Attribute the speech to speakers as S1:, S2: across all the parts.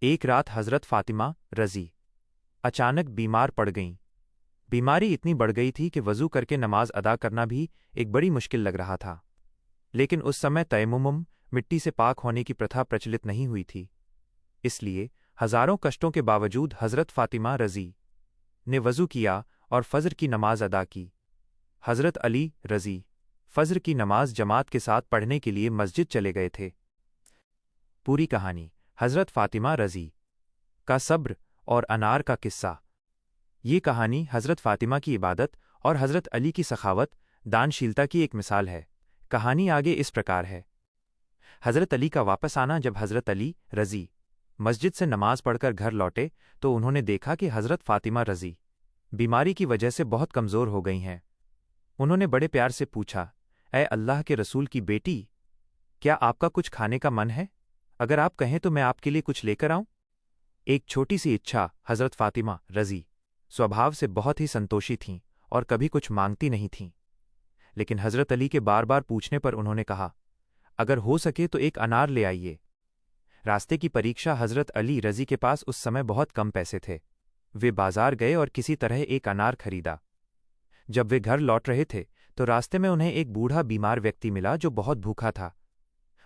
S1: एक रात हज़रत फ़ातिमा रज़ी अचानक बीमार पड़ गईं। बीमारी इतनी बढ़ गई थी कि वज़ू करके नमाज अदा करना भी एक बड़ी मुश्किल लग रहा था। लेकिन उस समय तयम्मुम मिट्टी से पाक होने की प्रथा प्रचलित नहीं हुई थी। इसलिए हज़ारों कष्टों के बावजूद हज़रत फ़ातिमा रज़ी ने वज़ू किया और फ़ज्र की नमाज अदा की। हज़रत अली रज़ी फ़ज्र की नमाज जमात के साथ पढ़ने के लिए मस्जिद चले गए थे। पूरी कहानी हज़रत फ़ातिमा रज़ी का सब्र और अनार का किस्सा। ये कहानी हज़रत फ़ातिमा की इबादत और हज़रत अली की सखावत दानशीलता की एक मिसाल है। कहानी आगे इस प्रकार है। हज़रत अली का वापस आना। जब हज़रत अली रज़ी मस्जिद से नमाज पढ़कर घर लौटे तो उन्होंने देखा कि हज़रत फ़ातिमा रज़ी बीमारी की वजह से बहुत कमज़ोर हो गई हैं। उन्होंने बड़े प्यार से पूछा, ऐ अल्लाह के रसूल की बेटी, क्या आपका कुछ खाने का मन है? अगर आप कहें तो मैं आपके लिए कुछ लेकर आऊं? एक छोटी सी इच्छा। हज़रत फ़ातिमा रज़ी स्वभाव से बहुत ही संतोषी थीं और कभी कुछ मांगती नहीं थीं। लेकिन हज़रत अली के बार बार पूछने पर उन्होंने कहा, अगर हो सके तो एक अनार ले आइए। रास्ते की परीक्षा। हज़रत अली रज़ी के पास उस समय बहुत कम पैसे थे। वे बाजार गए और किसी तरह एक अनार खरीदा। जब वे घर लौट रहे थे तो रास्ते में उन्हें एक बूढ़ा बीमार व्यक्ति मिला जो बहुत भूखा था।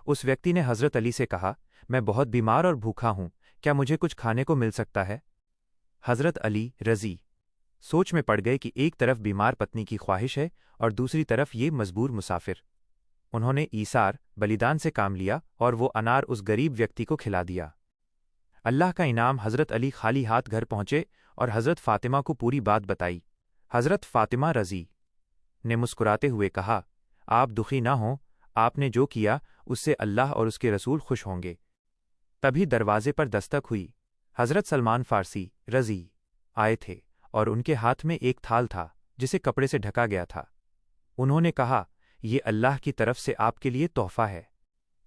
S1: उस व्यक्ति ने हज़रत अली से कहा, मैं बहुत बीमार और भूखा हूं, क्या मुझे कुछ खाने को मिल सकता है? हज़रत अली रज़ी सोच में पड़ गए कि एक तरफ बीमार पत्नी की ख्वाहिश है और दूसरी तरफ ये मजबूर मुसाफिर। उन्होंने ईसार बलिदान से काम लिया और वो अनार उस गरीब व्यक्ति को खिला दिया। अल्लाह का इनाम। हज़रत अली खाली हाथ घर पहुंचे और हज़रत फ़ातिमा को पूरी बात बताई। हज़रत फ़ातिमा रज़ी ने मुस्कुराते हुए कहा, आप दुखी ना हों, आपने जो किया उससे अल्लाह और उसके रसूल खुश होंगे। तभी दरवाजे पर दस्तक हुई। हज़रत सलमान फ़ारसी रज़ी आए थे और उनके हाथ में एक थाल था जिसे कपड़े से ढका गया था। उन्होंने कहा, ये अल्लाह की तरफ से आपके लिए तोहफ़ा है।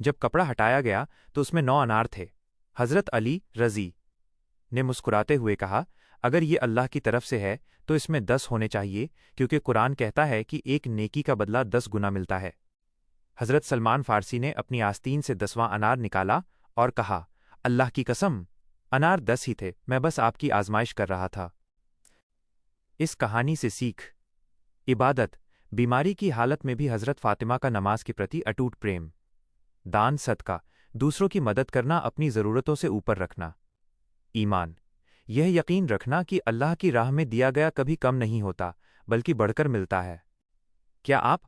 S1: जब कपड़ा हटाया गया तो उसमें 9 अनार थे। हज़रत अली रज़ी ने मुस्कुराते हुए कहा, अगर ये अल्लाह की तरफ से है तो इसमें 10 होने चाहिए, क्योंकि कुरान कहता है कि एक नेकी का बदला 10 गुना मिलता है। हज़रत सलमान फ़ारसी ने अपनी आस्तीन से 10वां अनार निकाला और कहा, अल्लाह की कसम, अनार 10 ही थे, मैं बस आपकी आजमाइश कर रहा था। इस कहानी से सीख। इबादत। बीमारी की हालत में भी हज़रत फ़ातिमा का नमाज के प्रति अटूट प्रेम। दान सदका। दूसरों की मदद करना, अपनी ज़रूरतों से ऊपर रखना। ईमान। यह यकीन रखना कि अल्लाह की राह में दिया गया कभी कम नहीं होता बल्कि बढ़कर मिलता है। क्या आप